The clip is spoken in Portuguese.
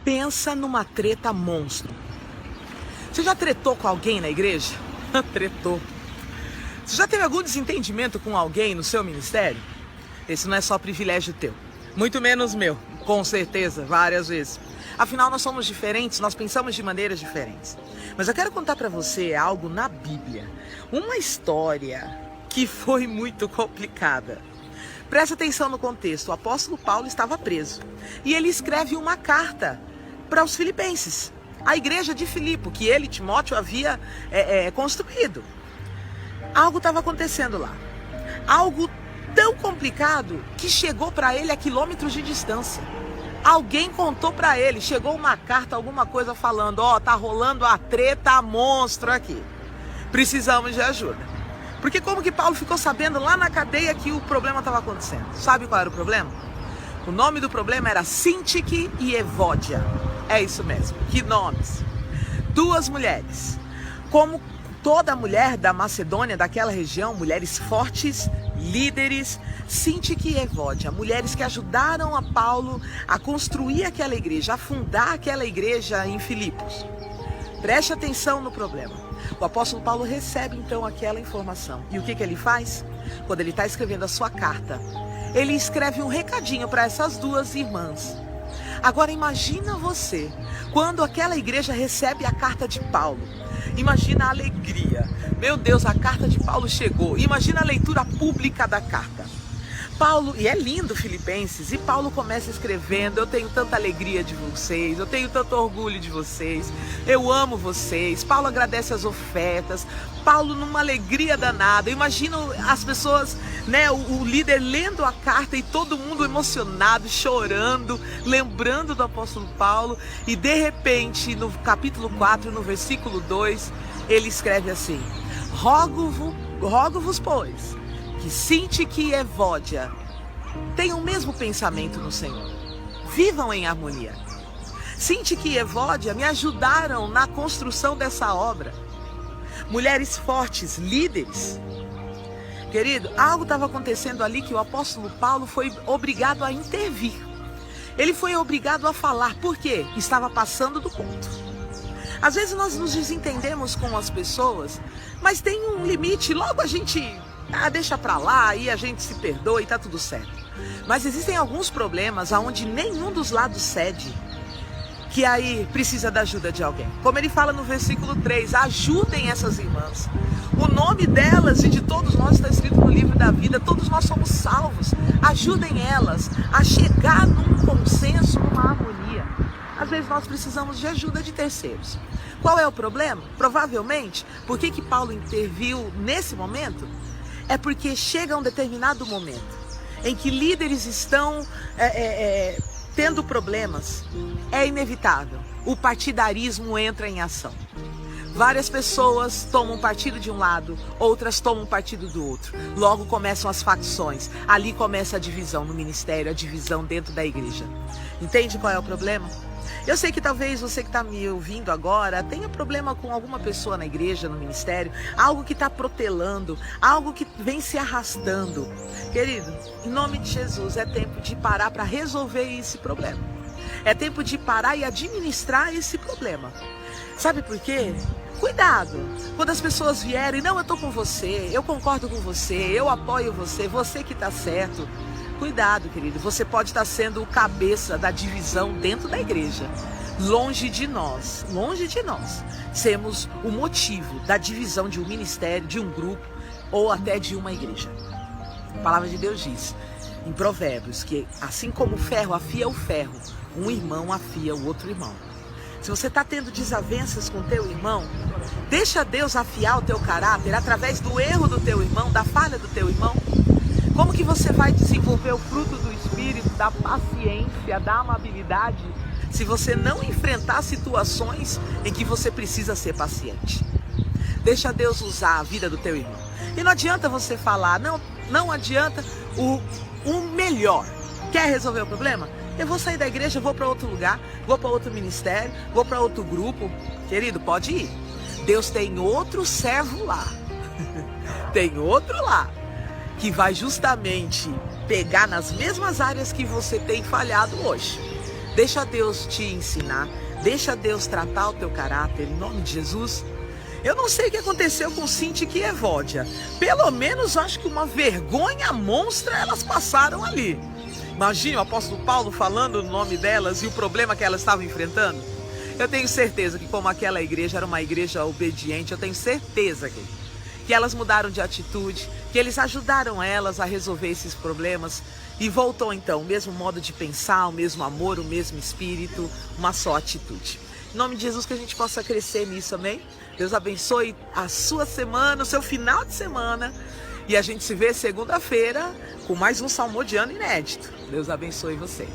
Pensa numa treta monstro. Você já tretou com alguém na igreja? Tretou. Você já teve algum desentendimento com alguém no seu ministério? Esse não é só privilégio teu, muito menos meu, com certeza, várias vezes. Afinal, nós somos diferentes, nós pensamos de maneiras diferentes. Mas eu quero contar para você algo na Bíblia, uma história que foi muito complicada. Presta atenção no contexto. O apóstolo Paulo estava preso e ele escreve uma carta para os filipenses, a igreja de Filipe, que ele, Timóteo, havia construído. Algo estava acontecendo lá, algo tão complicado que chegou para ele a quilômetros de distância. Alguém contou para ele, chegou uma carta, alguma coisa falando, tá rolando a treta monstro aqui, precisamos de ajuda. Porque como que Paulo ficou sabendo lá na cadeia que o problema estava acontecendo? Sabe qual era o problema? O nome do problema era Sintique e Evódia. É isso mesmo, que nomes. Duas mulheres, como toda mulher da Macedônia, daquela região, mulheres fortes, líderes, Sintique e Evódia, mulheres que ajudaram a Paulo a construir aquela igreja, a fundar aquela igreja em Filipos. Preste atenção no problema. O apóstolo Paulo recebe então aquela informação. E o que ele faz? Quando ele está escrevendo a sua carta, ele escreve um recadinho para essas duas irmãs. Agora imagina você, quando aquela igreja recebe a carta de Paulo. Imagina a alegria. Meu Deus, a carta de Paulo chegou. Imagina a leitura pública da carta. Paulo, e é lindo Filipenses, e Paulo começa escrevendo, eu tenho tanta alegria de vocês, eu tenho tanto orgulho de vocês, eu amo vocês. Paulo agradece as ofertas, Paulo numa alegria danada. Imagina as pessoas, o líder lendo a carta e todo mundo emocionado, chorando, lembrando do apóstolo Paulo. E de repente, no capítulo 4, no versículo 2, ele escreve assim: Rogo-vos, pois, que Sintique e Evódia tenham o mesmo pensamento no Senhor. Vivam em harmonia. Sintique e Evódia me ajudaram na construção dessa obra. Mulheres fortes, líderes. Querido, algo estava acontecendo ali que o apóstolo Paulo foi obrigado a intervir. Ele foi obrigado a falar. Por quê? Estava passando do ponto. Às vezes nós nos desentendemos com as pessoas, mas tem um limite, logo a gente deixa pra lá e a gente se perdoa e tá tudo certo. Mas existem alguns problemas onde nenhum dos lados cede, que aí precisa da ajuda de alguém. Como ele fala no versículo 3, ajudem essas irmãs. O nome delas e de todos nós está escrito no livro da vida, todos nós somos salvos. Ajudem elas a chegar num consenso, numa harmonia. Às vezes nós precisamos de ajuda de terceiros. Qual é o problema? Provavelmente, por que Paulo interviu nesse momento? É porque chega um determinado momento em que líderes estão tendo problemas. É inevitável. O partidarismo entra em ação. Várias pessoas tomam partido de um lado, outras tomam partido do outro. Logo começam as facções. Ali começa a divisão no ministério, a divisão dentro da igreja. Entende qual é o problema? Eu sei que talvez você que está me ouvindo agora tenha problema com alguma pessoa na igreja, no ministério, algo que está protelando, algo que vem se arrastando. Querido, em nome de Jesus, é tempo de parar para resolver esse problema. É tempo de parar e administrar esse problema. Sabe por quê? Cuidado, quando as pessoas vierem, não, eu estou com você, eu concordo com você, eu apoio você, você que está certo. Cuidado, querido, você pode estar sendo o cabeça da divisão dentro da igreja. Longe de nós sermos o motivo da divisão de um ministério, de um grupo ou até de uma igreja. A palavra de Deus diz em Provérbios que assim como o ferro afia o ferro, um irmão afia o outro irmão. Se você está tendo desavenças com teu irmão, deixa Deus afiar o teu caráter através do erro do teu irmão, da falha do teu irmão. Como que você vai desenvolver o fruto do Espírito, da paciência, da amabilidade, se você não enfrentar situações em que você precisa ser paciente? Deixa Deus usar a vida do teu irmão. E não adianta você falar, não adianta o melhor. Quer resolver o problema? Eu vou sair da igreja, vou para outro lugar, vou para outro ministério, vou para outro grupo. Querido, pode ir. Deus tem outro servo lá. Tem outro lá, que vai justamente pegar nas mesmas áreas que você tem falhado hoje. Deixa Deus te ensinar. Deixa Deus tratar o teu caráter, em nome de Jesus. Eu não sei o que aconteceu com Sintique e Evódia. Pelo menos acho que uma vergonha monstra elas passaram ali. Imagine o apóstolo Paulo falando o nome delas e o problema que elas estavam enfrentando. Eu tenho certeza que como aquela igreja era uma igreja obediente, eu tenho certeza que elas mudaram de atitude, que eles ajudaram elas a resolver esses problemas e voltou então o mesmo modo de pensar, o mesmo amor, o mesmo espírito, uma só atitude. Em nome de Jesus que a gente possa crescer nisso, amém? Deus abençoe a sua semana, o seu final de semana e a gente se vê segunda-feira com mais um Salmodiano inédito. Deus abençoe você.